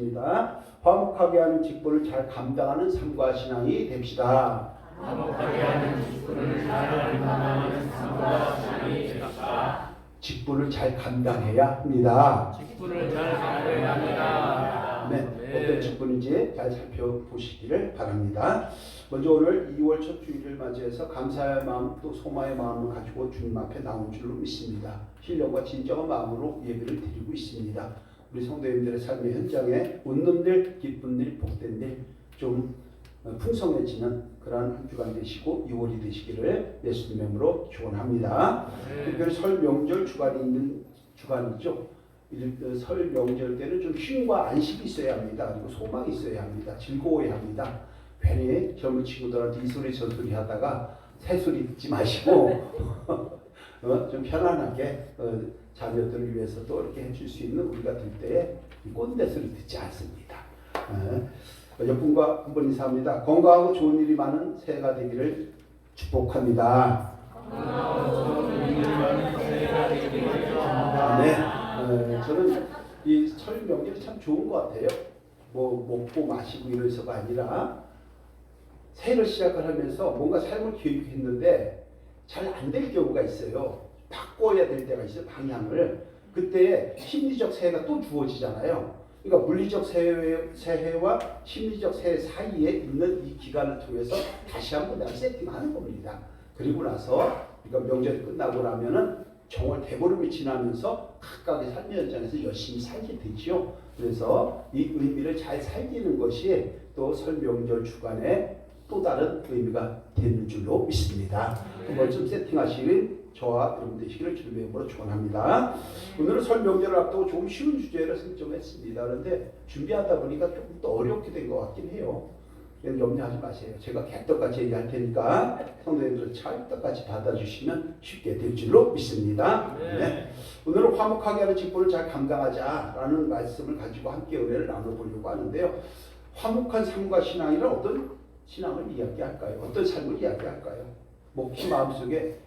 읽겠습니다. 화목하게 하는 직분을 잘 감당하는 삶과 신앙이 됩시다. 화목하게 하는 직분을 잘 감당하는 삶과 신앙이 됩시다. 직분을 잘 감당해야 합니다. 직분을 잘 감당해야 합니다. 네, 어떤 직분인지 잘 살펴보시기를 바랍니다. 먼저 오늘 2월 첫 주일을 맞이해서 감사의 마음 또 소망의 마음을 가지고 주님 앞에 나온 줄로 믿습니다. 신령과 진정한 마음으로 예배를 드리고 있습니다. 우리 성도님들의 삶의 현장에 웃는 일, 기쁜 일, 복된 일, 좀 풍성해지는 그러한 한 주간 되시고 2월이 되시기를 예수님의 이름으로 축원합니다. 특별히 설 명절 주간이 있는 주간이죠. 설 명절 때는 좀 쉼과 안식이 있어야 합니다. 그리고 소망이 있어야 합니다. 즐거워야 합니다. 괜히 젊은 친구들한테 이 소리 저 소리 하다가 새 소리 듣지 마시고 좀 편안하게 자녀들을 위해서 또 이렇게 해줄 수 있는 우리가 될 때에 꼰대 소리 듣지 않습니다. 옆분과 한번 인사합니다. 건강하고 좋은 일이 많은 새해가 되기를 축복합니다. 네, 저는 이 설 명절이 참 좋은 것 같아요. 뭐 먹고 마시고 이래서가 아니라 새해를 시작을 하면서 뭔가 삶을 계획했는데 잘 안 될 경우가 있어요. 바꿔야 될 때가 있어요. 방향을. 그때 심리적 새해가 또 주어지잖아요. 그러니까 물리적 새해와 심리적 새해 사이에 있는 이 기간을 통해서 다시 한번 내가 세팅하는 겁니다. 그리고 나서 그러니까 명절이 끝나고 나면은 정월 대보름이 지나면서 각각의 삶의 현장에서 열심히 살게 되지요. 그래서 이 의미를 잘 살리는 것이 또 설 명절 주간에 또 다른 의미가 되는 줄로 믿습니다. 한번 좀 세팅하시는 저와 여러분 되시기를 주님의 이름으로 축원합니다. 오늘은 설 명절을 앞두고 조금 쉬운 주제를 선정했습니다. 그런데 준비하다 보니까 조금 더 어렵게 된 것 같긴 해요. 염려하지 마세요. 제가 개떡같이 얘기할 테니까 성도님들 찰떡같이 받아주시면 쉽게 될 줄로 믿습니다. 네. 오늘은 화목하게 하는 직분을 잘 감당하자라는 말씀을 가지고 함께 은혜를 나눠보려고 하는데요. 화목한 삶과 신앙이란 어떤 신앙을 이야기할까요? 어떤 삶을 이야기할까요? 혹시 마음속에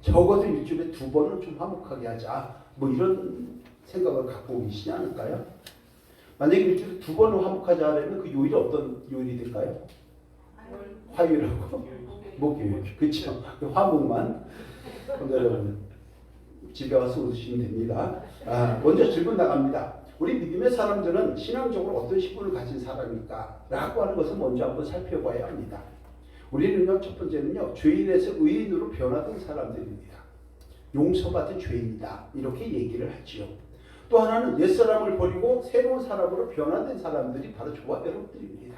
적어도 일주일에 2번은 좀 화목하게 하자 뭐 이런 생각을 갖고 계시지 않을까요? 만약에 일주일에 2번은 화목하자 하려면 그 요일이 어떤 요일이 될까요? 화요일하고 목요일. 그렇죠? 화목만. 여러분 집에 와서 웃으시면 됩니다. 먼저 질문 나갑니다. 우리 믿음의 사람들은 신앙적으로 어떤 신분을 가진 사람일까? 라고 하는 것을 먼저 한번 살펴봐야 합니다. 우리는요, 첫 번째는요, 죄인에서 의인으로 변화된 사람들입니다. 용서받은 죄인이다. 이렇게 얘기를 하지요. 또 하나는 옛사람을 버리고 새로운 사람으로 변화된 사람들이 바로 저와 여러분들입니다.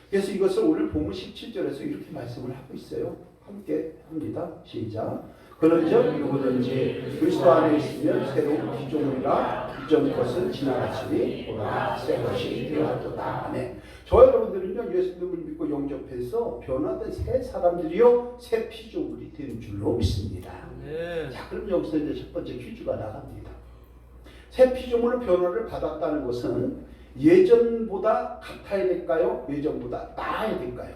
그래서 이것을 오늘 본문 17절에서 이렇게 말씀을 하고 있어요. 함께 합니다. 시작. 그런즉 누구든지 그리스도 안에 있으면 새로운 피조물이라 이전 것은 지나갔으니 보라 새 것이 되었도다. 아멘. 저와 여러분들은요, 예수님을 믿고 영접해서 변화된 새 사람들이요, 새 피조물이 되는 줄로 믿습니다. 자, 그럼 여기서 이제 첫 번째 퀴즈가 나갑니다. 새 피조물로 변화를 받았다는 것은 예전보다 같아야 될까요? 예전보다 나아야 될까요?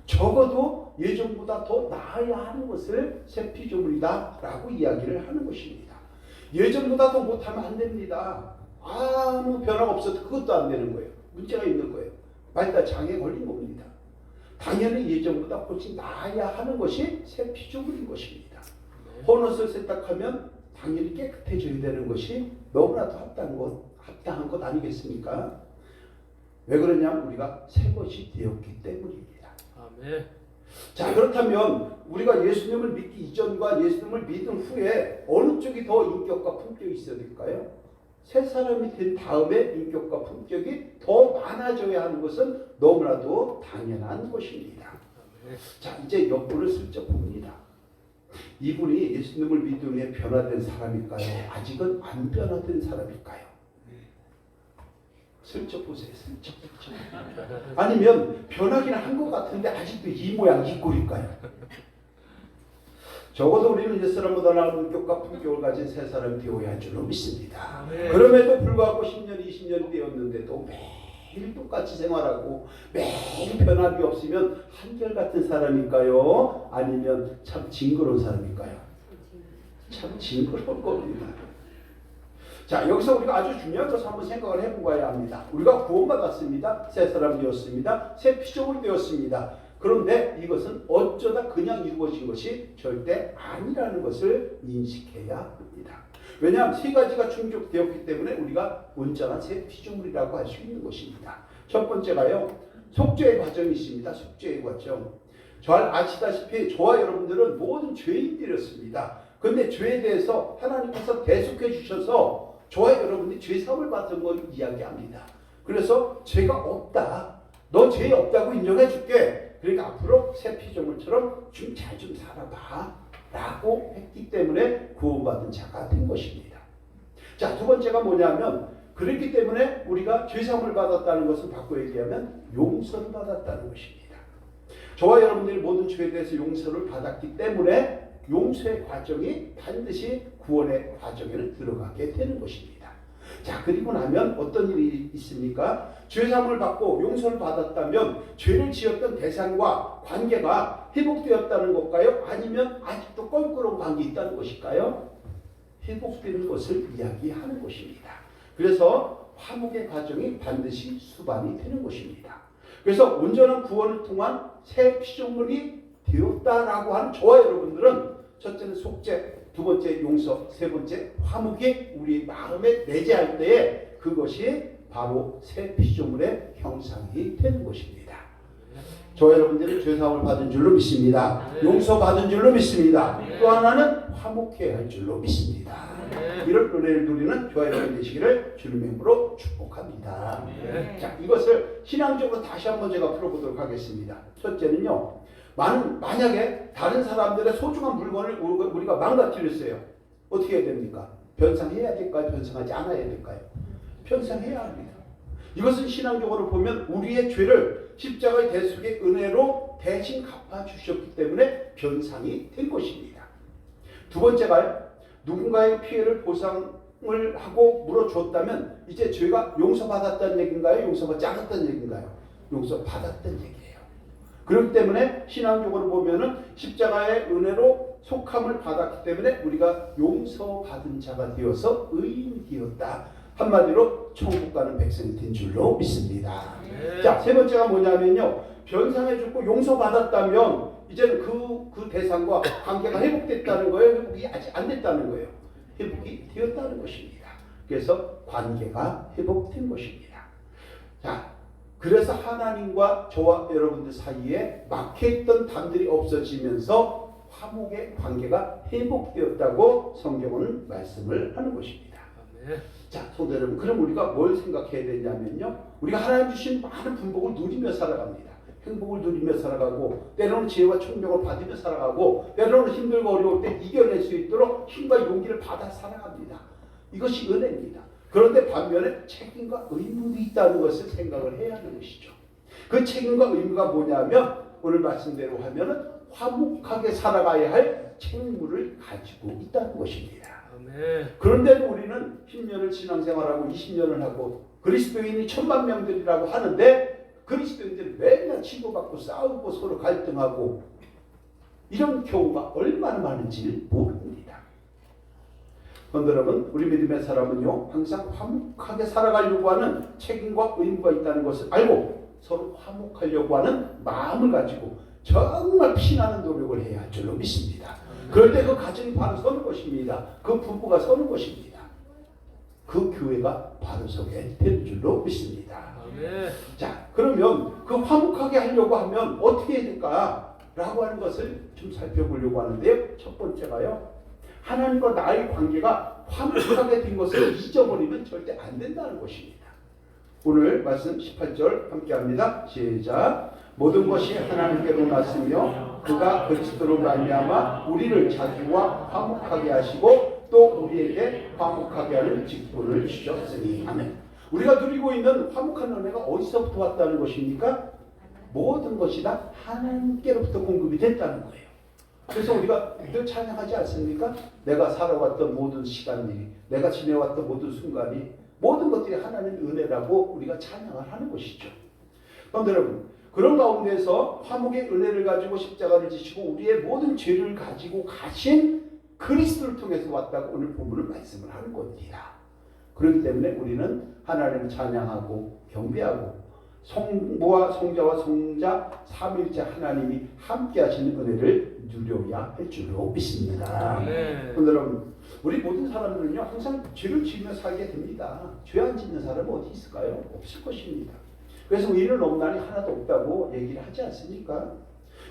적어도 예전보다 더 나아야 하는 것을 새 피조물이다 라고 이야기를 하는 것입니다. 예전보다 더 못하면 안 됩니다. 아무 변화가 없어도 그것도 안 되는 거예요. 문제가 있는 거예요. 말단 장애에 걸린 겁니다. 당연히 예전보다 훨씬 나아야 하는 것이 새 피조물인 것입니다. 헌옷을 세탁하면 당연히 깨끗해져야 되는 것이 너무나도 합당한 것 아니겠습니까? 왜 그러냐면 우리가 새 것이 되었기 때문입니다. 아멘. 자, 그렇다면 우리가 예수님을 믿기 이전과 예수님을 믿은 후에 어느 쪽이 더 인격과 품격이 있어야 될까요? 새 사람이 된 다음에 인격과 품격이 더 많아져야 하는 것은 너무나도 당연한 것입니다. 자, 이제 옆분을 슬쩍 봅니다. 이분이 예수님을 믿은 후에 변화된 사람일까요? 아직은 안 변화된 사람일까요? 슬쩍 보세요. 슬쩍. 아니면 변하기는 한 것 같은데 아직도 이 모양 이 꼴일까요? 적어도 우리는 옛사람보다 나은 인격과 품격을 가진 새 사람이 되어야 할 줄로 믿습니다. 그럼에도 불구하고 10년, 20년이 되었는데도 매일 똑같이 생활하고 매일 변함이 없으면 한결같은 사람일까요? 아니면 참 징그러운 사람일까요? 참 징그러울 겁니다. 자, 여기서 우리가 아주 중요한 것을 한번 생각을 해보아야 합니다. 우리가 구원받았습니다. 새 사람이 되었습니다. 새 피조물이 되었습니다. 그런데 이것은 어쩌다 그냥 이루어진 것이 절대 아니라는 것을 인식해야 합니다. 왜냐하면 세 가지가 충족되었기 때문에 우리가 온전한 새 피조물이라고 할 수 있는 것입니다. 첫 번째가요, 속죄의 과정이 있습니다. 속죄의 과정. 잘 아시다시피 저와 여러분들은 모든 죄인들이었습니다. 그런데 죄에 대해서 하나님께서 대속해 주셔서 저와 여러분이 죄사함을 받은 걸 이야기합니다. 그래서 죄가 없다. 너 죄 없다고 인정해 줄게. 그러니까 앞으로 새 피조물처럼 좀 잘 좀 살아봐. 라고 했기 때문에 구원받은 자가 된 것입니다. 자, 두 번째가 뭐냐면 그렇기 때문에 우리가 죄사함을 받았다는 것을 바꿔 얘기하면 용서를 받았다는 것입니다. 저와 여러분들이 모든 죄에 대해서 용서를 받았기 때문에 용서의 과정이 반드시 구원의 과정에는 들어가게 되는 것입니다. 자, 그리고 나면 어떤 일이 있습니까? 죄사함을 받고 용서를 받았다면 죄를 지었던 대상과 관계가 회복되었다는 것일까요? 아니면 아직도 껄끄러운 관계가 있다는 것일까요? 회복되는 것을 이야기하는 것입니다. 그래서 화목의 과정이 반드시 수반이 되는 것입니다. 그래서 온전한 구원을 통한 새 피조물이 되었다라고 하는 저와 여러분들은 첫째는 속죄, 두 번째 용서, 세 번째 화목이 우리 마음에 내재할 때에 그것이 바로 새 피조물의 형상이 되는 것입니다. 저 여러분들은 죄사함을 받은 줄로 믿습니다. 용서받은 줄로 믿습니다. 또 하나는 화목해야 할 줄로 믿습니다. 이런 은혜를 누리는 저와 여러분 되시기를 주님의 이름으로 축복합니다. 자, 이것을 신앙적으로 다시 한번 제가 풀어보도록 하겠습니다. 첫째는요, 만약에 다른 사람들의 소중한 물건을 우리가 망가뜨렸어요. 어떻게 해야 됩니까? 변상해야 될까요? 변상하지 않아야 될까요? 변상해야 합니다. 이것은 신앙적으로 보면 우리의 죄를 십자가의 대속의 은혜로 대신 갚아주셨기 때문에 변상이 된 것입니다. 두 번째가 누군가의 피해를 보상을 하고 물어주었다면 이제 죄가 용서받았다는 얘기인가요? 용서받지 않았다는 얘기인가요? 용서받았다는 얘기예요. 그렇기 때문에 신앙적으로 보면은 십자가의 은혜로 속함을 받았기 때문에 우리가 용서받은 자가 되어서 의인이 되었다. 한마디로 천국 가는 백성이 된 줄로 믿습니다. 자, 세 번째가 뭐냐면요, 변상해주고 용서받았다면 이제는 그 대상과 관계가 회복됐다는 거예요. 회복이 아직 안 됐다는 거예요. 회복이 되었다는 것입니다. 그래서 관계가 회복된 것입니다. 자, 그래서 하나님과 저와 여러분들 사이에 막혀있던 담들이 없어지면서 화목의 관계가 회복되었다고 성경은 말씀을 하는 것입니다. 자, 성도 여러분, 그럼 우리가 뭘 생각해야 되냐면요, 우리가 하나님 주신 많은 분복을 누리며 살아갑니다. 행복을 누리며 살아가고, 때로는 지혜와 총명을 받으며 살아가고, 때로는 힘들고 어려울 때 이겨낼 수 있도록 힘과 용기를 받아 살아갑니다. 이것이 은혜입니다. 그런데 반면에 책임과 의무도 있다는 것을 생각을 해야 하는 것이죠. 그 책임과 의무가 뭐냐면 오늘 말씀대로 하면은 화목하게 살아가야 할 책무를 가지고 있다는 것입니다. 그런데도 우리는 10년을 신앙생활하고 20년을 하고 그리스도인이 1000만 명들이라고 하는데 그리스도인들이 맨날 치고받고 싸우고 서로 갈등하고 이런 경우가 얼마나 많은지 모릅니다. 그런데 여러분, 우리 믿음의 사람은요, 항상 화목하게 살아가려고 하는 책임과 의무가 있다는 것을 알고 서로 화목하려고 하는 마음을 가지고 정말 피나는 노력을 해야 할 줄로 믿습니다. 그럴 때 그 가정이 바로 서는 것입니다. 그 부부가 서는 것입니다. 그 교회가 바로 서게 될 줄로 믿습니다. 자, 그러면 그 화목하게 하려고 하면 어떻게 해야 될까? 라고 하는 것을 좀 살펴보려고 하는데요. 첫 번째가요, 하나님과 나의 관계가 화목하게 된 것을 잊어버리면 절대 안 된다는 것입니다. 오늘 말씀 18절 함께 합니다. 시작. 모든 것이 하나님께로 났으며 그가 그리스도로 말미암아 우리를 자기와 화목하게 하시고 또 우리에게 화목하게 하는 직분을 주셨으니. 아멘. 우리가 누리고 있는 화목한 은혜가 어디서부터 왔다는 것입니까? 모든 것이 다 하나님께로부터 공급이 됐다는 거예요. 그래서 우리가 늘 찬양하지 않습니까? 내가 살아왔던 모든 시간들이, 내가 지내왔던 모든 순간이, 모든 것들이 하나님의 은혜라고 우리가 찬양을 하는 것이죠. 그런데 여러분, 그런 가운데서 화목의 은혜를 가지고 십자가를 지시고 우리의 모든 죄를 가지고 가신 그리스도를 통해서 왔다고 오늘 본문을 말씀을 하는 겁니다. 그렇기 때문에 우리는 하나님을 찬양하고 경배하고 성부와 성자와 성자 삼위일체 하나님이 함께 하시는 은혜를 누려야 할 줄로 믿습니다. 여러분, 우리 모든 사람들은요 항상 죄를 지으며 살게 됩니다. 죄 안 짓는 사람은 어디 있을까요? 없을 것입니다. 그래서 의인은 없나니 하나도 없다고 얘기를 하지 않습니까?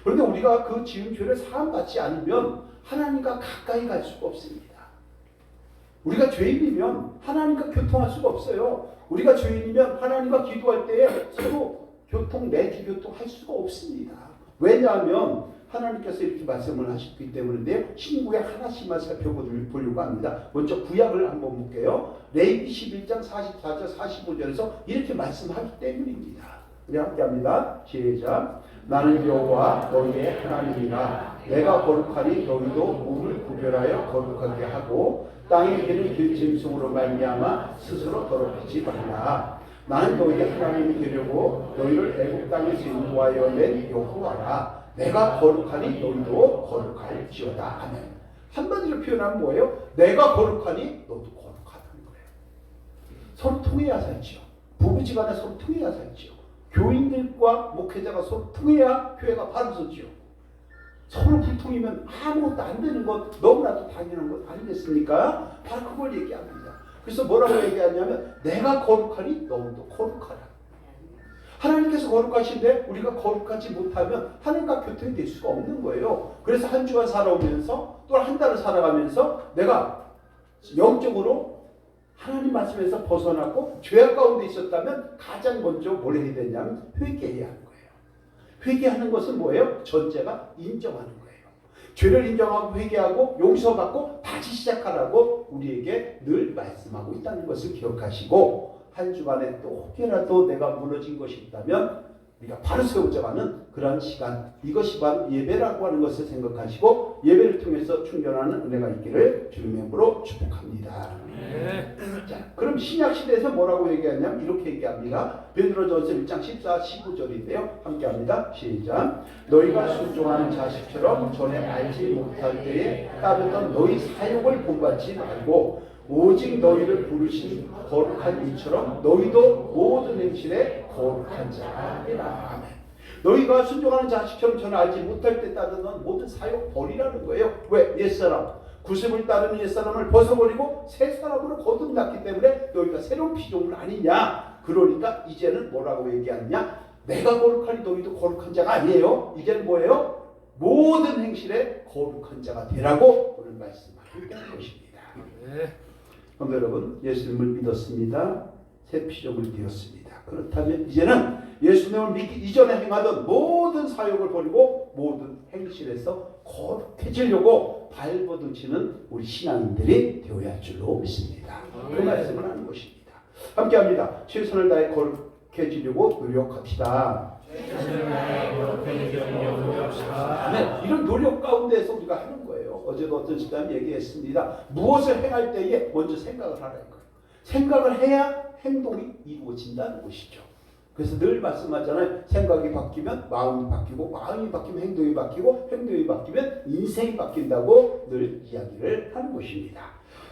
그런데 우리가 그 지은 죄를 사함받지 않으면 하나님과 가까이 갈 수가 없습니다. 우리가 죄인이면 하나님과 교통할 수가 없어요. 우리가 죄인이면 하나님과 기도할 때에 서로 내주 교통할 수가 없습니다. 왜냐하면 하나님께서 이렇게 말씀을 하셨기 때문인데요. 신구약 하나씩만 살펴보려고 합니다. 먼저 구약을 한번 볼게요. 레위기 11장 44절 45절에서 이렇게 말씀하기 때문입니다. 우리 함께 합니다. 시작. 나는 여호와 너희의 하나님이라. 내가 거룩하니 너희도 몸을 구별하여 거룩하게 하고 땅에 기는 길짐승으로 말미암아 스스로 더럽히지 말라. 나는 너희의 하나님이 되려고 너희를 애굽 땅에서 인도하여 낸 여호와라. 내가 거룩하니 너희도 거룩할지어다. 아멘. 한마디로 표현하면 뭐예요? 내가 거룩하니 너도 거룩하다는 거예요. 서로 통해야 살지요. 부부지간에 서로 통해야 살지요. 교인들과 목회자가 서로 통해야 교회가 바로 서지요. 서로 불통이면 아무것도 안 되는 것, 너무나도 당연한 것 아니겠습니까? 바로 그걸 얘기합니다. 그래서 뭐라고 얘기하냐면 내가 거룩하니 너도 거룩하라. 하나님께서 거룩하신데 우리가 거룩하지 못하면 하나님과 교통이 될 수가 없는 거예요. 그래서 한 주간 살아오면서 또 한 달을 살아가면서 내가 영적으로 하나님 말씀에서 벗어나고 죄악 가운데 있었다면 가장 먼저 뭘 해야 되냐면 회개해야 하는 거예요. 회개하는 것은 뭐예요? 전제가 인정하는 거예요. 죄를 인정하고 회개하고 용서받고 다시 시작하라고 우리에게 늘 말씀하고 있다는 것을 기억하시고 한 주간에 또 혹여라도 내가 무너진 것이 있다면 우리가 바로 세우자마는 그런 시간, 이것이 바로 예배라고 하는 것을 생각하시고 예배를 통해서 충전하는 은혜가 있기를 주님의 이름으로 축복합니다. 자, 그럼 신약시대에서 뭐라고 얘기하냐면 이렇게 얘기합니다. 베드로전서 1장 14, 15절인데요. 함께합니다. 시작. 너희가 순종하는 자식처럼 전에 알지 못할 때에 따르던 너희 사욕을 본받지 말고 오직 너희를 부르신 거룩한 이처럼 너희도 모든 행실에 거룩한 자이라. 아멘. 너희가 순종하는 자식처럼 전에 알지 못할 때 따르던 모든 사욕 버리라는 거예요. 왜? 옛사람 구습을 따르는 옛사람을 벗어버리고 새 사람으로 거듭났기 때문에 너희가 새로운 피조물 아니냐. 그러니까 이제는 뭐라고 얘기하느냐. 내가 거룩하니 너희도 거룩한 자가 아니에요. 이제는 뭐예요? 모든 행실에 거룩한 자가 되라고 오늘 말씀하고 있다는 것입니다. 그럼 여러분, 예수님을 믿었습니다. 새 피조물이 되었습니다. 그렇다면 이제는 예수님을 믿기 이전에 행하던 모든 사역을 버리고 모든 행실에서 거룩해지려고 발버둥치는 우리 신앙인들이 되어야 할 줄로 믿습니다. 그 말씀을 하는 것입니다. 함께합니다. 최선을 다해 거룩해지려고 노력합시다. 네, 이런 노력 가운데서 우리가 하는 거예요. 어제도 어떤 집사님이 얘기했습니다. 무엇을 행할 때에 먼저 생각을 하라는 거예요. 생각을 해야 행동이 이루어진다는 것이죠. 그래서 늘 말씀하잖아요. 생각이 바뀌면 마음이 바뀌고 마음이 바뀌면 행동이 바뀌고 행동이 바뀌면 인생이 바뀐다고 늘 이야기를 하는 것입니다.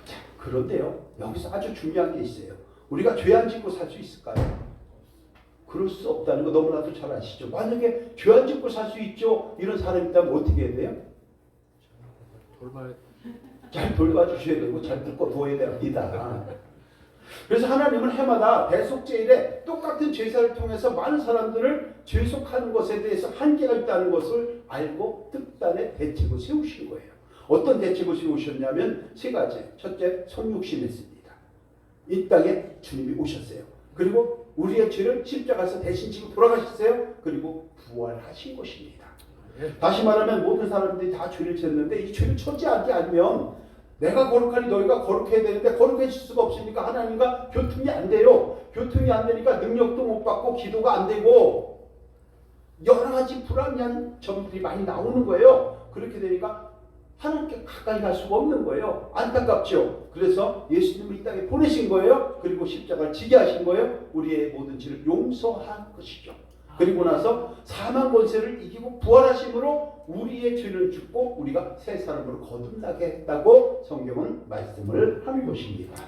자, 그런데요. 여기서 아주 중요한 게 있어요. 우리가 죄 안 짓고 살 수 있을까요? 그럴 수 없다는 거 너무나도 잘 아시죠. 만약에 죄 안 짓고 살 수 있죠. 이런 사람이 있다면 어떻게 해야 돼요? 잘 돌봐주셔야 되고 잘 듣고 도와야 됩니다. 그래서 하나님은 해마다 대속죄일에 똑같은 제사를 통해서 많은 사람들을 죄속하는 것에 대해서 한계가 있다는 것을 알고 특단의 대책을 세우신 거예요. 어떤 대책을 세우셨냐면 세 가지. 첫째, 성육신했습니다. 이 땅에 주님이 오셨어요. 그리고 우리의 죄를 십자가에서 대신 지고 돌아가셨어요. 그리고 부활하신 것입니다. 다시 말하면 모든 사람들이 다 죄를 졌는데 이 죄를 처지 않으면 내가 거룩하니 너희가 거룩해야 되는데 거룩해질 수가 없으니까 하나님과 교통이 안 돼요. 교통이 안 되니까 능력도 못 받고 기도가 안 되고 여러 가지 불합리한 점들이 많이 나오는 거예요. 그렇게 되니까 하나님께 가까이 갈 수가 없는 거예요. 안타깝죠. 그래서 예수님을 이 땅에 보내신 거예요. 그리고 십자가를 지게 하신 거예요. 우리의 모든 죄를 용서한 것이죠. 그리고 나서 사망 권세를 이기고 부활하심으로 우리의 죄는 죽고 우리가 새 사람으로 거듭나게 했다고 성경은 말씀을 하는 것입니다.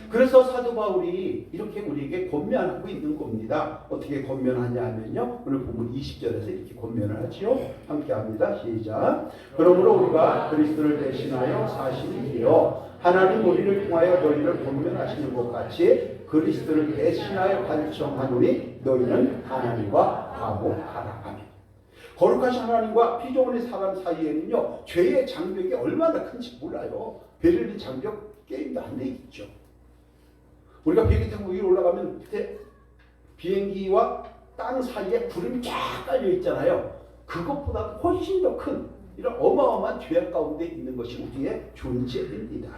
그래서 사도 바울이 이렇게 우리에게 권면하고 있는 겁니다. 어떻게 권면하냐 하면요, 오늘 보면 20절에서 이렇게 권면을 하지요. 함께 합니다. 시작. 그러므로 우리가 그리스도를 대신하여 사실이 되어 하나님 우리를 통하여 너희를 권면하시는 것 같이 그리스도를 대신하여 간청하노니 너희는 하나님과 화목하라. 아멘. 거룩하신 하나님과 피조물의 사람 사이에는요, 죄의 장벽이 얼마나 큰지 몰라요. 베를린 장벽 게임도 안 되겠죠. 우리가 비행기 타고 위로 올라가면 밑에 비행기와 땅 사이에 구름이 쫙 깔려 있잖아요. 그것보다 훨씬 더 큰 이런 어마어마한 죄악 가운데 있는 것이 우리의 존재입니다.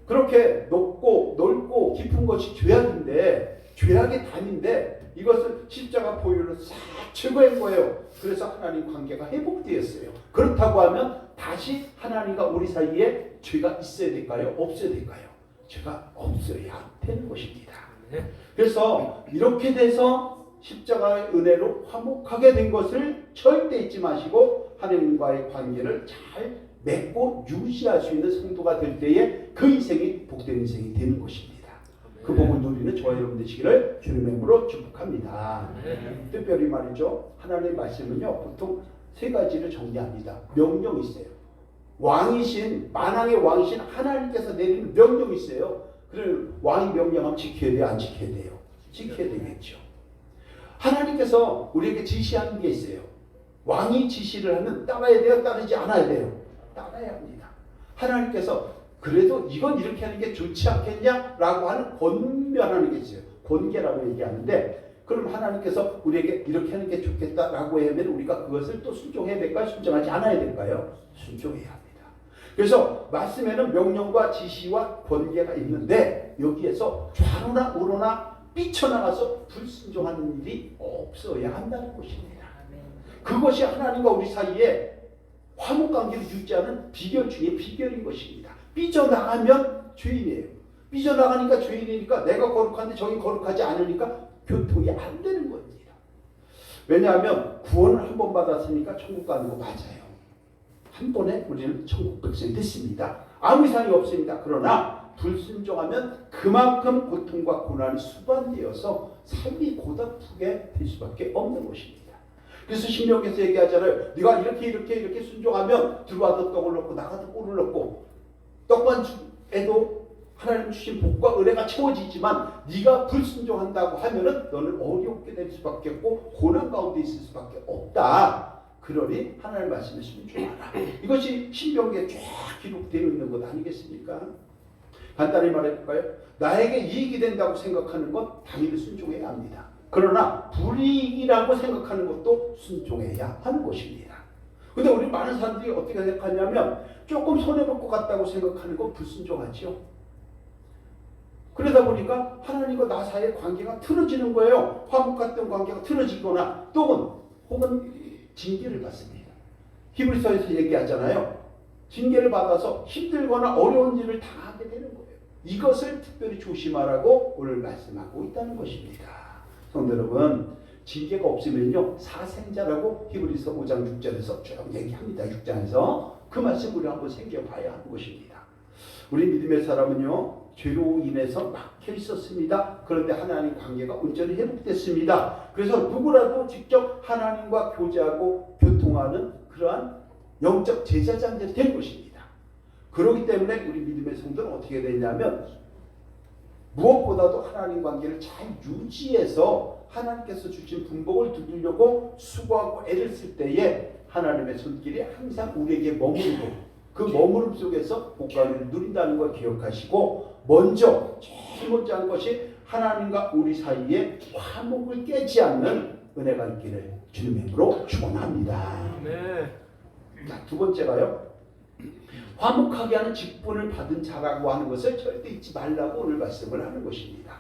그렇게 높고 깊은 것이 죄악인데, 죄악의 담인데 이것을 십자가 보혈로 싹 제거한 거예요. 그래서 하나님 관계가 회복되었어요. 그렇다고 하면 다시 하나님과 우리 사이에 죄가 있어야 될까요? 없어야 될까요? 죄가 없어야 되는 것입니다. 그래서 이렇게 돼서 십자가의 은혜로 화목하게 된 것을 절대 잊지 마시고 하나님과의 관계를 잘 맺고 유지할 수 있는 성도가 될 때에 그 인생이 복된 인생이 되는 것입니다. 그 복을 누리는 저와 여러분 되시기를 주님의 이름으로 축복합니다. 특별히 말이죠, 하나님의 말씀은요 보통 세 가지를 정리합니다. 명령이 있어요. 왕이신, 만왕의 왕이신 하나님께서 내리는 명령이 있어요. 그래, 왕이 명령하면 지켜야 돼요, 안 지켜야 돼요? 지켜야 되겠죠. 하나님께서 우리에게 지시하는 게 있어요. 왕이 지시를 하면 따라야 돼요, 따르지 않아야 돼요? 따라야 합니다. 하나님께서 그래도 이건 이렇게 하는 게 좋지 않겠냐라고 하는 권면하는 게 있어요. 권계라고 얘기하는데, 그럼 하나님께서 우리에게 이렇게 하는 게 좋겠다라고 하면 우리가 그것을 또 순종해야 될까요? 순종하지 않아야 될까요? 순종해야 합니다. 그래서 말씀에는 명령과 지시와 권계가 있는데 여기에서 좌로나 우로나 삐쳐나가서 불순종하는 일이 없어야 한다는 것입니다. 그것이 하나님과 우리 사이에 화목관계를 유지하는 비결 중에 비결인 것입니다. 삐져나가면 죄인이에요. 삐져나가니까 죄인이니까 내가 거룩한데 저기 거룩하지 않으니까 교통이 안 되는 겁니다. 왜냐하면 구원을 한 번 받았으니까 천국 가는 거 맞아요. 한 번에 우리는 천국 백성이 됐습니다. 아무 이상이 없습니다. 그러나 불순종하면 그만큼 고통과 고난이 수반되어서 삶이 고달프게 될 수밖에 없는 것입니다. 그래서 신명기에서 얘기하잖아요. 네가 이렇게 순종하면 들어와도 떡을 넣고 나가도 꿀을 넣고 떡만 해도 하나님 주신 복과 은혜가 채워지지만 네가 불순종한다고 하면은 너는 어렵게 될 수밖에 없고 고난 가운데 있을 수밖에 없다. 그러니 하나님 말씀에 순종하라. 이것이 신명기에 쫙 기록되어 있는 것 아니겠습니까? 간단히 말해볼까요? 나에게 이익이 된다고 생각하는 것 당연히 순종해야 합니다. 그러나 불이익이라고 생각하는 것도 순종해야 하는 것입니다. 근데 우리 많은 사람들이 어떻게 생각하냐면 조금 손해볼 것 같다고 생각하는 건 불순종하죠. 그러다 보니까 하나님과 나 사이의 관계가 틀어지는 거예요. 화목했던 관계가 틀어지거나 혹은 징계를 받습니다. 히브리서에서 얘기하잖아요. 징계를 받아서 힘들거나 어려운 일을 당하게 되는 거예요. 이것을 특별히 조심하라고 오늘 말씀하고 있다는 것입니다. 성도 여러분, 징계가 없으면요 사생자라고 히브리서 5장 6절에서 쭉 얘기합니다. 6장에서 그 말씀 우리 한번 생겨봐야 하는 것입니다. 우리 믿음의 사람은요 죄로 인해서 막혀 있었습니다. 그런데 하나님 관계가 온전히 회복됐습니다. 그래서 누구라도 직접 하나님과 교제하고 교통하는 그러한 영적 제사장들이 된 것입니다. 그렇기 때문에 우리 믿음의 성도는 어떻게 되냐면 무엇보다도 하나님 관계를 잘 유지해서 하나님께서 주신 분복을 두드리려고 수고하고 애를 쓸 때에 하나님의 손길이 항상 우리에게 머무르고 그 머무름 속에서 복과를 누린다는 걸 기억하시고 제일 먼저 한 것이 하나님과 우리 사이에 화목을 깨지 않는 은혜가 있기를 주님의 이름으로 축원합니다. 자, 두 번째가요. 화목하게 하는 직분을 받은 자라고 하는 것을 절대 잊지 말라고 오늘 말씀을 하는 것입니다.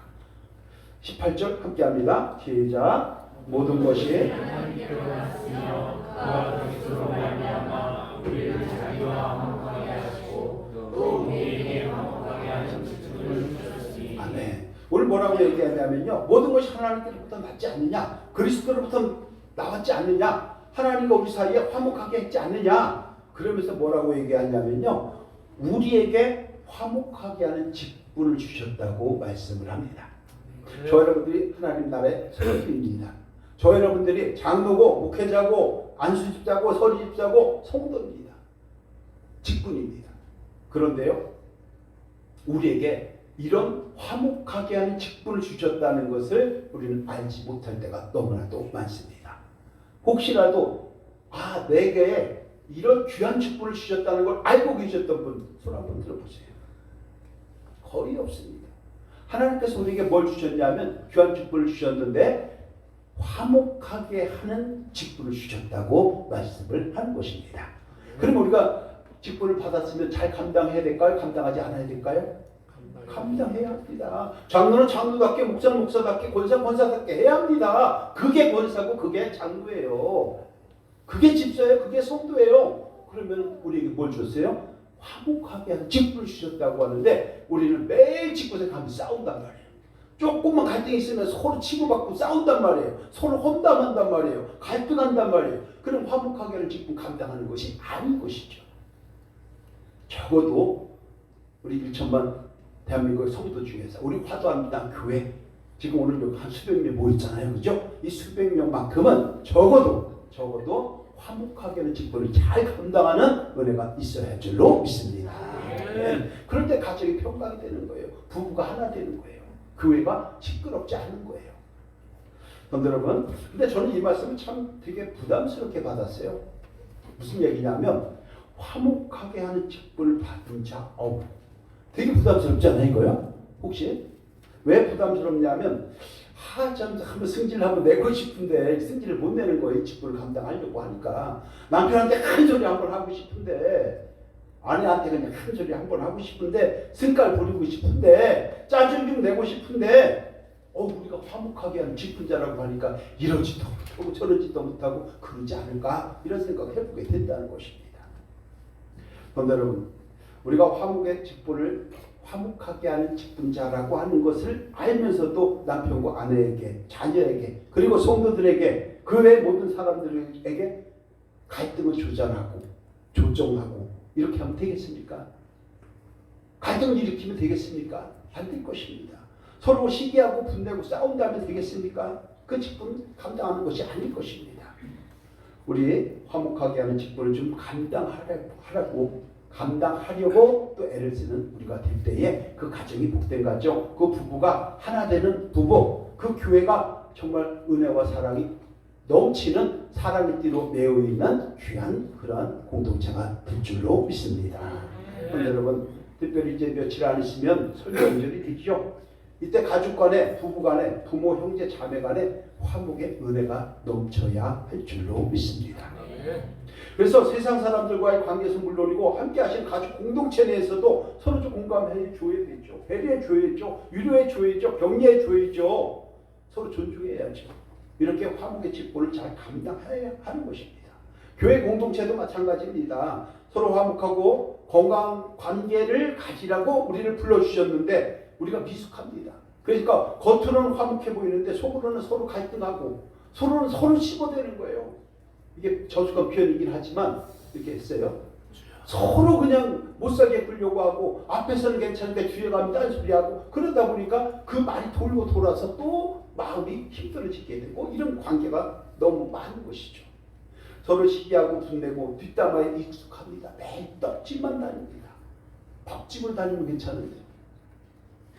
18절 함께 합니다. 시작. 모든 것이 하나님께로 왔으며 그와 그리스도로 말미암아 우리를 자기와 화목하게 하시고 또 우리에게 화목하게 하신 직분을 주셨으니. 아멘. 오늘 뭐라고 얘기하냐면요. 모든 것이 하나님께로부터 났지 않느냐. 그리스도로부터 나왔지 않느냐. 하나님과 우리 사이에 화목하게 했지 않느냐. 그러면서 뭐라고 얘기하냐면요. 우리에게 화목하게 하는 직분을 주셨다고 말씀을 합니다. 저 여러분들이 하나님 나라의 성도입니다. 저 여러분들이 장로고 목회자고 안수집사고 서리집사고 성도입니다. 직분입니다. 그런데요. 우리에게 이런 화목하게 하는 직분을 주셨다는 것을 우리는 알지 못할 때가 너무나도 많습니다. 혹시라도 내게 이런 귀한 직분을 주셨다는 걸 알고 계셨던 분 손 한번 들어보세요. 거의 없습니다. 하나님께서 우리에게 뭘 주셨냐면 귀한 직분을 주셨는데 화목하게 하는 직분을 주셨다고 말씀을 하는 것입니다. 그럼 우리가 직분을 받았으면 잘 감당해야 될까요? 감당하지 않아야 될까요? 감당해야 합니다. 장로는 장로답게, 목사는 목사답게, 권사는 권사답게 해야 합니다. 그게 권사고 그게 장로예요. 그게 집사예요. 그게 성도예요. 그러면 우리에게 뭘 줬어요? 화목하게 하는 직분을 주셨다고 하는데 우리는 매일 직분에 가면 싸운단 말이에요. 조금만 갈등이 있으면 서로 치고받고 싸운단 말이에요. 서로 험담한단 말이에요. 갈등한단 말이에요. 그럼 화목하게 하는 직분 감당하는 것이 아닌 것이죠. 적어도 우리 1천만 대한민국 성도 중에서 우리 화도합니다 교회 지금 오늘 여기 한 수백 명 모였잖아요. 그죠? 이 수백 명만큼은 적어도 화목하게 하는 직분을 잘 감당하는 은혜가 있어야 할 줄로 믿습니다. 네. 그럴 때 가정이 평강이 되는 거예요. 부부가 하나 되는 거예요. 교회가 시끄럽지 않은 거예요. 그런데 여러분, 근데 저는 이 말씀을 참 되게 부담스럽게 받았어요. 무슨 얘기냐면 화목하게 하는 직분을 받은 자, 되게 부담스럽지 않아요, 이거요? 혹시? 왜 부담스럽냐면 전 한번 승질을 한번 내고 싶은데 승질을 못 내는 거예요. 이 직분을 감당하려고 하니까. 남편한테 큰 소리 한번 하고 싶은데 아내한테 그냥 큰 소리 한번 하고 싶은데 승깔 부리고 싶은데 짜증 좀 내고 싶은데 우리가 화목하게 하는 직분자라고 하니까 이러지도 못하고 저러지도 못하고 그러지 않을까 이런 생각을 해보게 된다는 것입니다. 그런데 여러분 우리가 화목의 직분을 화목하게 하는 직분자라고 하는 것을 알면서도 남편과 아내에게 자녀에게 그리고 성도들에게 그 외 모든 사람들에게 갈등을 조장하고 조정하고 이렇게 하면 되겠습니까? 갈등을 일으키면 되겠습니까? 안 될 것입니다. 서로 시기하고 분내고 싸운다면 되겠습니까? 그 직분은 감당하는 것이 아닐 것입니다. 우리 화목하게 하는 직분을 좀 감당하려고 또 애를 쓰는 우리가 될 때에 그 가정이 복된 가정, 그 부부가 하나 되는 부부, 그 교회가 정말 은혜와 사랑이 넘치는 사랑의 띠로 매여 있는 귀한 그러한 공동체가 될 줄로 믿습니다. 여러분 특별히 이제 며칠 안 있으면 설 명절이 되죠. 이때 가족 간에 부부 간에 부모 형제 자매 간에 화목의 은혜가 넘쳐야 할 줄로 믿습니다. 그래서 세상 사람들과의 관계에서 물론이고 함께 하신 가족 공동체 내에서도 서로 좀 공감해 줘야 되죠. 배려해 줘야죠. 위로해 줘야죠. 격려해 줘야죠. 서로 존중해야죠. 이렇게 화목의 직분을 잘 감당해야 하는 것입니다. 교회 공동체도 마찬가지입니다. 서로 화목하고 건강한 관계를 가지라고 우리를 불러주셨는데 우리가 미숙합니다. 그러니까 겉으로는 화목해 보이는데 속으로는 서로 갈등하고 서로는 서로 씹어대는 거예요. 이게 저속한 표현이긴 하지만 이렇게 했어요. 서로 그냥 못살게 굴려고 하고 앞에서는 괜찮은데 뒤에 가면 딴소리하고 그러다 보니까 그 말이 돌고 돌아서 또 마음이 힘들어지게 되고 이런 관계가 너무 많은 것이죠. 서로 시기하고 분내고 뒷담화에 익숙합니다. 매일 떡집만 다닙니다. 밥집을 다니면 괜찮은데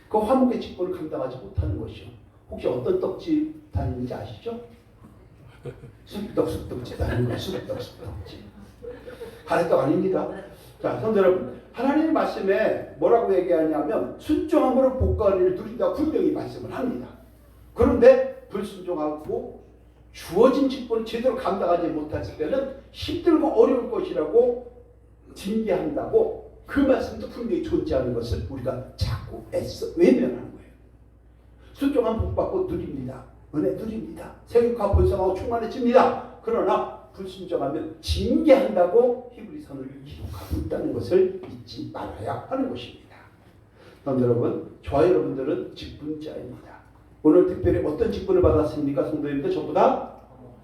그 화목의 직분을 감당하지 못하는 것이요. 혹시 어떤 떡집 다니는지 아시죠? 쑥떡집 다니는 거예요. 쑥떡집. 가래떡 아닙니다. 자, 성도 여러분, 하나님의 말씀에 뭐라고 얘기하냐면 순종함으로 복과 은혜를 누린다 분명히 말씀을 합니다. 그런데 불순종하고 주어진 직분을 제대로 감당하지 못했을 때는 힘들고 어려울 것이라고 징계한다고 그 말씀도 분명히 존재하는 것을 우리가 자꾸 애써 외면하는 거예요. 순종한 복받고 누립니다. 은혜 누립니다. 생육하고 번성하고 충만해집니다. 그러나 불순종하면 징계한다고 히브리서를 기록하고 있다는 것을 잊지 말아야 하는 것입니다. 성도 여러분, 저와 여러분들은 직분자입니다. 오늘 특별히 어떤 직분을 받았습니까? 성도님들 전부 다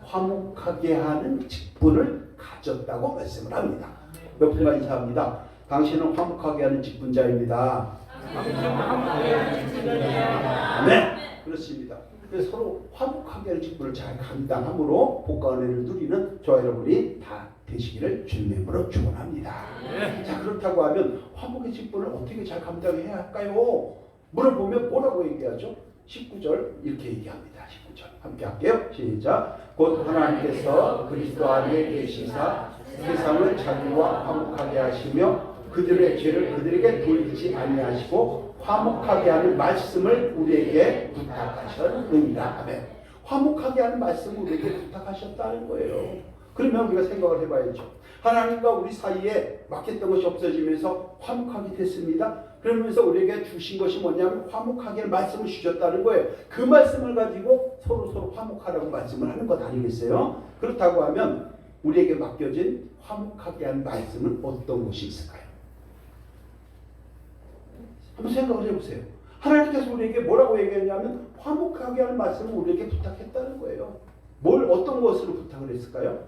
화목하게 하는 직분을 가졌다고 말씀을 합니다. 몇 분과 인사합니다. 당신은 화목하게 하는 직분자입니다. 네, 그렇습니다. 그래서 서로 화목하게 하는 직분을 잘 감당함으로 복과 은혜를 누리는 저와 여러분이 다 되시기를 주님의 이름으로 축원합니다. 자, 그렇다고 하면 화목의 직분을 어떻게 잘 감당해야 할까요? 물어보면 뭐라고 얘기하죠? 19절 이렇게 얘기합니다. 19절 함께 할게요. 시작. 곧 하나님께서 그리스도 안에 계시사 세상을 자기와 화목하게 하시며 그들의 죄를 그들에게 돌리지 아니하시고 화목하게 하는 말씀을 우리에게 부탁하셨느니라. 아멘. 화목하게 하는 말씀을 우리에게 부탁하셨다는 거예요. 그러면 우리가 생각을 해봐야죠. 하나님과 우리 사이에 막혔던 것이 없어지면서 화목하게 됐습니다. 그러면서 우리에게 주신 것이 뭐냐면 화목하게 말씀을 주셨다는 거예요. 그 말씀을 가지고 서로 화목하라고 말씀을 하는 것 아니겠어요? 그렇다고 하면 우리에게 맡겨진 화목하게 한 말씀은 어떤 것이 있을까요? 한번 생각을 해보세요. 하나님께서 우리에게 뭐라고 얘기했냐면 화목하게 하는 말씀을 우리에게 부탁했다는 거예요. 어떤 것으로 부탁을 했을까요?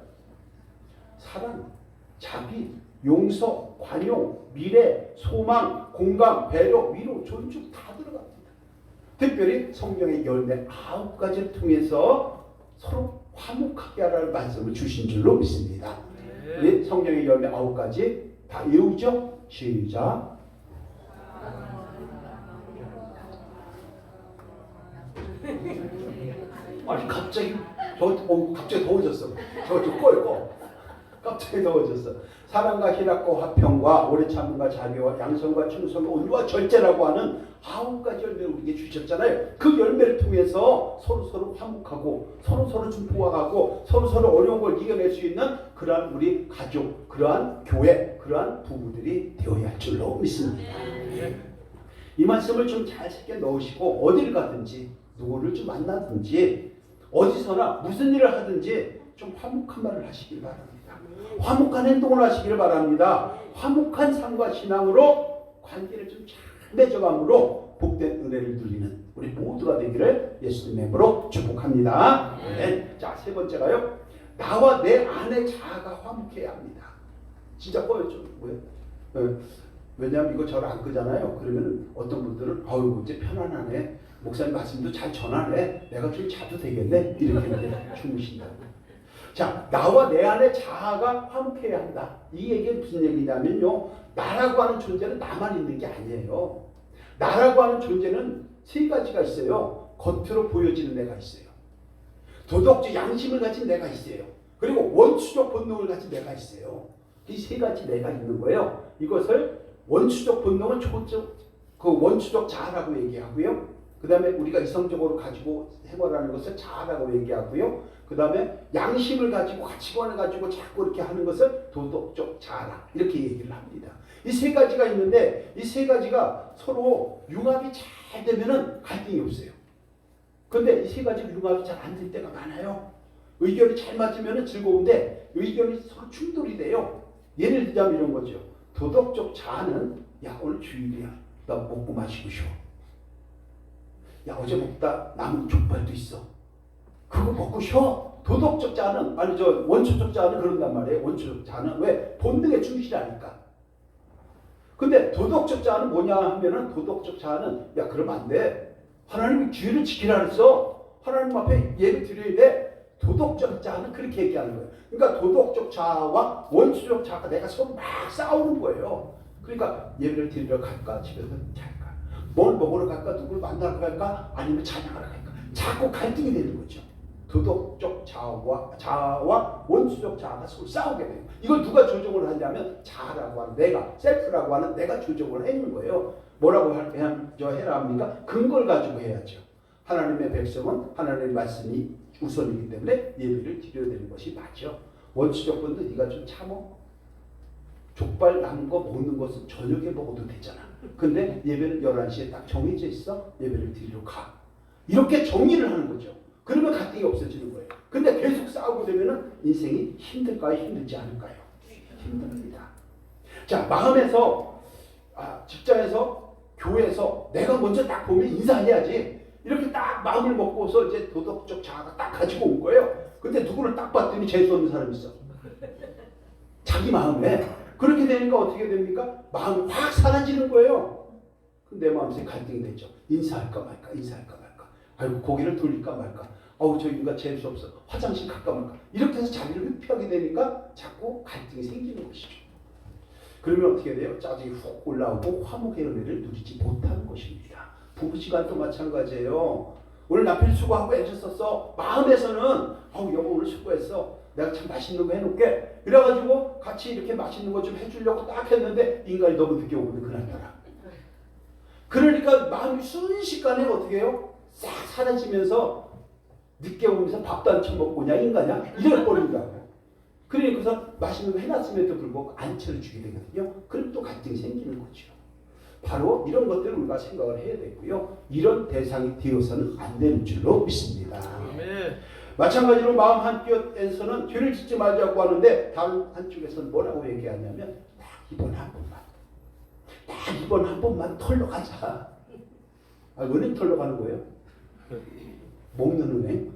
사랑, 자비, 용서, 관용, 미래, 소망, 공감, 배려, 위로, 존중 다 들어갑니다. 특별히 성경의 열매 9가지를 통해서 서로 화목하게 하라는 말씀을 주신 줄로 믿습니다. 우리 성경의 열매 9가지 다 외우죠? 시작. 아니 갑자기 갑자기 더워졌어. 저 꺼요. 갑자기 더워졌어. 사랑과 희락과 화평과 오래 참음과 자비와 양성과 충성과 온유와 절제라고 하는 9가지 열매를 우리에게 주셨잖아요. 그 열매를 통해서 서로 화목하고 서로 좀 도와가고 서로 어려운 걸 이겨낼 수 있는 그러한 우리 가족, 그러한 교회, 그러한 부부들이 되어야 할 줄로 믿습니다. 이 말씀을 좀 잘 새겨 넣으시고 어디를 가든지 누구를 좀 만나든지 어디서나 무슨 일을 하든지 좀 화목한 말을 하시길 바랍니다. 화목한 행동을 하시길 바랍니다. 화목한 삶과 신앙으로 관계를 좀 잘 맺어감으로 복된 은혜를 누리는 우리 모두가 되기를 예수님의 이름으로 축복합니다. 네. 자, 세 번째가요. 나와 내 안의 자아가 화목해야 합니다. 진짜 꺼였죠. 왜? 왜냐하면 이거 잘 안 끄잖아요. 그러면 어떤 분들은 이제 편안하네. 목사님 말씀도 잘 전하네. 내가 좀 자도 되겠네. 이렇게 주무신다고. 자, 나와 내 안의 자아가 화목해야 한다. 이 얘기는 무슨 얘기냐면요. 나라고 하는 존재는 나만 있는 게 아니에요. 나라고 하는 존재는 세 가지가 있어요. 겉으로 보여지는 내가 있어요. 도덕적 양심을 가진 내가 있어요. 그리고 원추적 본능을 가진 내가 있어요. 이 세 가지 내가 있는 거예요. 이것을 원추적 본능은 원추적 자아라고 얘기하고요. 그 다음에 우리가 이성적으로 가지고 생활하는 것을 자아라고 얘기하고요. 그 다음에 양심을 가지고 가치관을 가지고 자꾸 이렇게 하는 것을 도덕적 자아라 이렇게 얘기를 합니다. 이 세 가지가 있는데 이 세 가지가 서로 융합이 잘 되면은 갈등이 없어요. 그런데 이 세 가지가 융합이 잘 안 될 때가 많아요. 의견이 잘 맞으면은 즐거운데 의견이 서로 충돌이 돼요. 예를 들자면 이런 거죠. 도덕적 자아는 야 오늘 주일이야. 나 먹고 마시고 쉬어. 야 어제 먹다 남은 족발도 있어. 그거 먹고 쉬어. 도덕적 자아는 원초적 자아는 그런단 말이에요. 원초적 자아는 왜? 본능에 충실하니까. 근데 도덕적 자아는 뭐냐 하면은 도덕적 자아는 야 그러면 안 돼. 하나님이 주의를 지키라 그랬어. 하나님 앞에 예배 드려야 돼. 도덕적 자아는 그렇게 얘기하는 거예요. 그러니까 도덕적 자아와 원초적 자아가 내가 서로 막 싸우는 거예요. 그러니까 예배를 드리러 갈까 집에서 잘까 뭘 먹으러 갈까 누구를 만나러 갈까 아니면 찬양하러 갈까 자꾸 갈등이 되는 거죠. 도덕적 자아와 원수적 자아가 서로 싸우게 돼요. 이걸 누가 조정을 하냐면 자아라고 하는 내가, 셀프라고 하는 내가 조정을 해주는 거예요. 뭐라고 해라 합니까? 근거를 가지고 해야죠. 하나님의 백성은 하나님의 말씀이 우선이기 때문에 예배를 드려야 되는 것이 맞죠. 원수적 분도 네가 좀 참어. 족발 남은 거 먹는 것은 저녁에 먹어도 되잖아. 근데 예배는 11시에 딱 정해져 있어. 예배를 드리러 가. 이렇게 정의를 하는 거죠. 그러면 갈등이 없어지는 거예요. 근데 계속 싸우고 되면은 인생이 힘들까요? 힘들지 않을까요? 힘듭니다. 자, 마음에서, 직장에서, 교회에서 내가 먼저 딱 보면 인사해야지. 이렇게 딱 마음을 먹고서 이제 도덕적 자아가 딱 가지고 온 거예요. 근데 누구를 딱 봤더니 재수 없는 사람이 있어. 자기 마음에. 그렇게 되니까 어떻게 됩니까? 마음이 확 사라지는 거예요. 내 마음속에 갈등이 되죠. 인사할까 말까, 인사할까 말까. 아이고, 고개를 돌릴까 말까. 어우, 저 인간 재수 없어. 화장실 갈까 말까. 이렇게 해서 자기를 회피하게 되니까 자꾸 갈등이 생기는 것이죠. 그러면 어떻게 돼요? 짜증이 훅 올라오고 화목의 은혜를 누리지 못하는 것입니다. 부부시간도 마찬가지예요. 오늘 남편이 수고하고 애썼었어. 마음에서는 아우, 여보 오늘 수고했어. 내가 참 맛있는 거 해놓을게. 그래가지고 같이 이렇게 맛있는 거 좀 해주려고 딱 했는데 인간이 너무 늦게 오거든, 그날따라. 그러니까 마음이 순식간에 어떻게 해요? 싹 사라지면서 늦게 오면서 밥도 안 처먹고 그냥 인간이야? 이래버린다고. 그러니까 맛있는 거 해놨음에도 불구하고 안 차려주게 되거든요. 그럼 또 갈등이 생기는 거죠. 바로 이런 것들을 우리가 생각을 해야 되고요. 이런 대상이 되어서는 안 되는 줄로 믿습니다. 아멘. 마찬가지로 마음 한켠에서는 죄를 짓지 말자고 하는데 다른 한쪽에서는 뭐라고 얘기하냐면 딱 이번 한 번만, 딱 이번 한 번만 털러 가자. 아, 은행 털러 가는 거예요? 먹는 은행?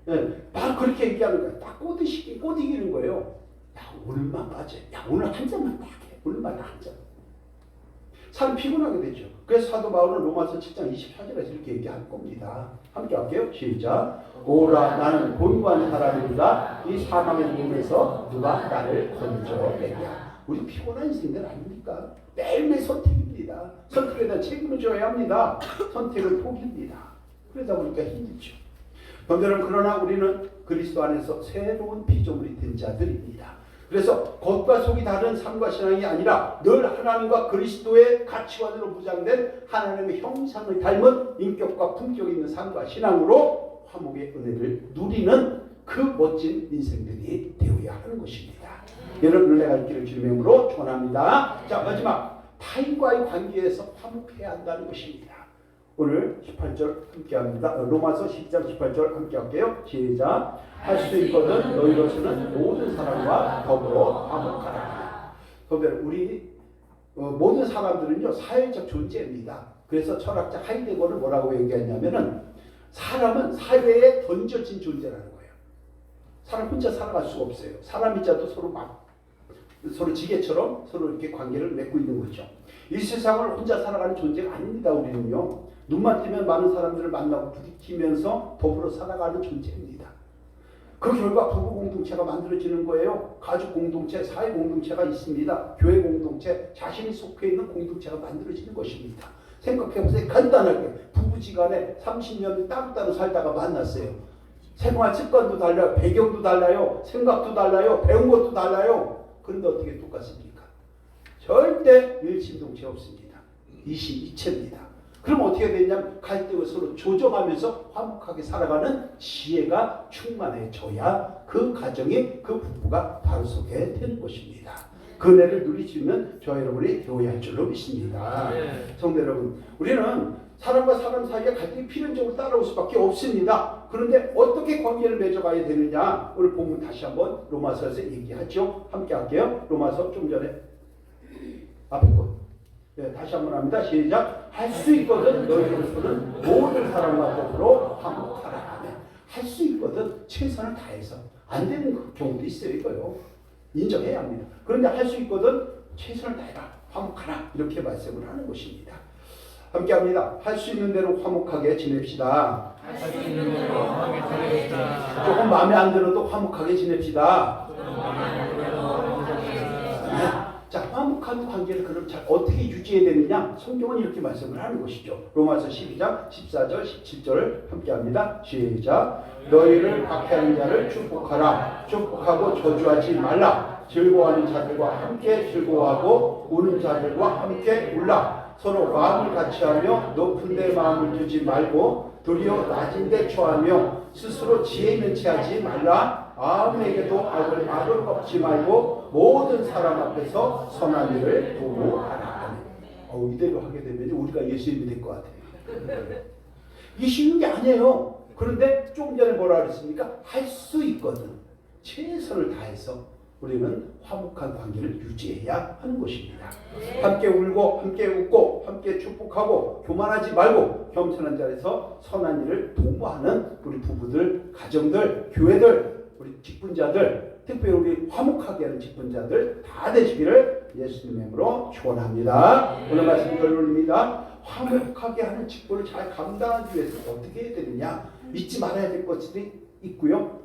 네, 바로 그렇게 얘기하는 거예요. 딱 꼬드기는 거예요. 야, 오늘만 가자. 야, 오늘 한 잔만 딱 해. 오늘만 한 잔. 사람 피곤하게 되죠. 그래서 사도 바울은 로마서 7장 24절에서 이렇게 얘기할 겁니다. 함께 할게요. 시작. 오라 나는 곤고한 사람입니다. 이 사망의 몸에서 누가 나를 건져내랴. 우리 피곤한 인생들 아닙니까? 매일매일 선택입니다. 선택에 대한 책임을 져야 합니다. 선택은 포기입니다. 그러다 보니까 힘들죠. 여러분, 그러나 우리는 그리스도 안에서 새로운 피조물이 된 자들입니다. 그래서 겉과 속이 다른 삶과 신앙이 아니라 늘 하나님과 그리스도의 가치관으로 무장된 하나님의 형상을 닮은 인격과 품격 있는 삶과 신앙으로 화목의 은혜를 누리는 그 멋진 인생들이 되어야 하는 것입니다. 여러분, 은혜가 있기를 주님의 이름으로 축원합니다. 자, 마지막 타인과의 관계에서 화목해야 한다는 것입니다. 오늘 18절 함께합니다. 로마서 10장 18절 함께할게요. 시작. 할 수 있거든 너희로서는 모든 사람과 더불어 화목하라. 그러면 우리 모든 사람들은요 사회적 존재입니다. 그래서 철학자 하이데거는 뭐라고 얘기했냐면은 사람은 사회에 던져진 존재라는 거예요. 사람 혼자 살아갈 수가 없어요. 사람이자도 서로 지게처럼 서로 이렇게 관계를 맺고 있는 거죠. 이 세상을 혼자 살아가는 존재가 아닙니다. 우리는요. 눈만 뜨면 많은 사람들을 만나고 부딪히면서 더불어 살아가는 존재입니다. 그 결과 부부 공동체가 만들어지는 거예요. 가족 공동체, 사회 공동체가 있습니다. 교회 공동체, 자신이 속해 있는 공동체가 만들어지는 것입니다. 생각해보세요. 간단하게 부부지간에 30년 따로따로 살다가 만났어요. 생활 습관도 달라요. 배경도 달라요. 생각도 달라요. 배운 것도 달라요. 그런데 어떻게 똑같습니까? 절대 일심동체 없습니다. 이심이체입니다. 그럼 어떻게 되냐면 갈등을 서로 조정하면서 화목하게 살아가는 지혜가 충만해져야 그 가정이 그 부부가 바로 서게 되는 것입니다. 그 은혜를 누리시면 저와 여러분이 되어야 할 줄로 믿습니다. 성도 여러분, 우리는 사람과 사람 사이에 갈등이 필연적으로 따라올 수밖에 없습니다. 그런데 어떻게 관계를 맺어가야 되느냐, 오늘 본문 다시 한번 로마서에서 얘기하죠. 함께 할게요. 로마서 좀 전에 앞에 거 네, 다시 한번 합니다. 시작. 할 수 있거든 너희로서는 모든 사람과 더불어 화목하라. 할 수 있거든 최선을 다해서 안 되는 경우도 있어요. 이거요. 인정해야 합니다. 그런데 할 수 있거든 최선을 다해라. 화목하라. 이렇게 말씀을 하는 것입니다. 함께 합니다. 할 수 있는 대로 화목하게 지냅시다. 할 수 있는 대로 화목하게 지냅시다. 조금 마음에 안 들어도 화목하게 지냅시다. 자, 화목한 관계를 그럼 잘 어떻게 유지해야 되느냐? 성경은 이렇게 말씀을 하는 것이죠. 로마서 12장 14절 17절을 함께 합니다. 시작. 너희를 박해하는 자를 축복하라. 축복하고 저주하지 말라. 즐거워하는 자들과 함께 즐거워하고 우는 자들과 함께 울라. 서로 마음을 같이하며 높은 데 마음을 두지 말고 도리어 낮은 데 처하며 스스로 지혜 있는 체하지 말라. 아무에게도 악을 악을 꺾지 말고 모든 사람 앞에서 선한 일을 도모하라. 이대로 하게 되면 우리가 예수님이 될 것 같아요. 이게 쉬운 게 아니에요. 그런데 조금 전에 뭐라 그랬습니까? 할 수 있거든. 최선을 다해서 우리는 화목한 관계를 유지해야 하는 것입니다. 함께 울고 함께 웃고 함께 축복하고 교만하지 말고 겸손한 자리에서 선한 일을 도모하는 우리 부부들, 가정들, 교회들, 우리 직분자들, 특별히 우리 화목하게 하는 직분자들 다 되시기를 예수님의 이름으로 축원합니다. 오늘 말씀 결론입니다. 화목하게 하는 직분을 잘 감당하기 위해서 어떻게 해야 되느냐? 잊지 말아야 될 것들이 있고요.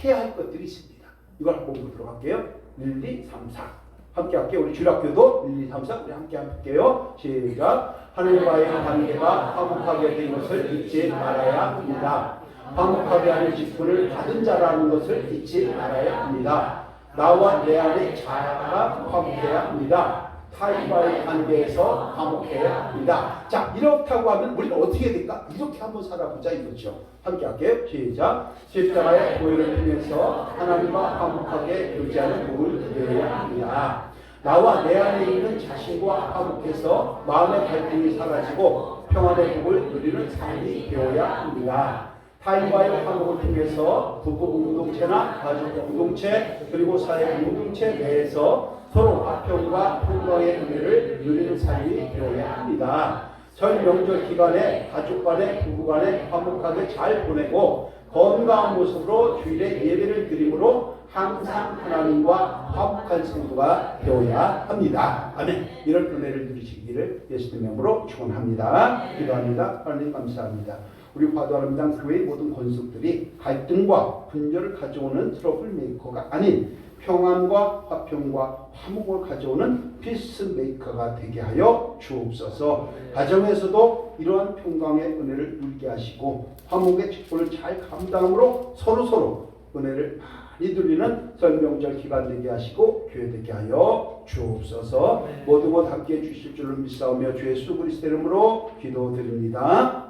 해야 할 것들이 있습니다. 이걸 한번 보도록 할게요. 1, 2, 3, 4. 함께 할게요. 우리 주일학교도 1, 2, 3, 4 우리 함께 할게요. 시작. 하늘과의 관계가 화목하게 된 것을 잊지 말아야 합니다. 화목하게 하는 직분을 받은 자라는 것을 잊지 말아야 합니다. 나와 내 안에 자아가 화목해야 합니다. 타인과의 관계에서 화목해야 합니다. 자, 이렇다고 하면 우리는 어떻게 될까? 이렇게 한번 살아보자 이거죠. 함께 할게요. 시작. 십자가의 보혈을 통해서 하나님과 화목하게 교제하는 복을 누려야 합니다. 나와 내 안에 있는 자신과 화목해서 마음의 갈등이 사라지고 평안의 복을 누리는 삶이 되어야 합니다. 타인과의 화목을 통해서 부부 공동체나 가족 공동체 그리고 사회 공동체 내에서 서로 화평과 평강의 은혜를 누리는 삶이 되어야 합니다. 설 명절 기간에 가족 간에 부부 간에 화목하게 잘 보내고 건강한 모습으로 주일에 예배를 드림으로 항상 하나님과 화목한 성도가 되어야 합니다. 아멘. 이런 은혜를 누리시기를 예수님의 이름으로 축원합니다. 기도합니다. 하나님 감사합니다. 우리 화도하는 교회의 모든 권속들이 갈등과 분열을 가져오는 트러블 메이커가 아닌 평안과 화평과 화목을 가져오는 피스메이커가 되게 하여 주옵소서. 가정에서도 이러한 평강의 은혜를 누리게 하시고 화목의 직분을 잘 감당함으로 서로서로 은혜를 많이 누리는 설명절 기간 되게 하시고 교회 되게 하여 주옵소서. 모두 것 함께 해 주실 줄을 믿사오며 주 예수 그리스도 이름으로 기도드립니다.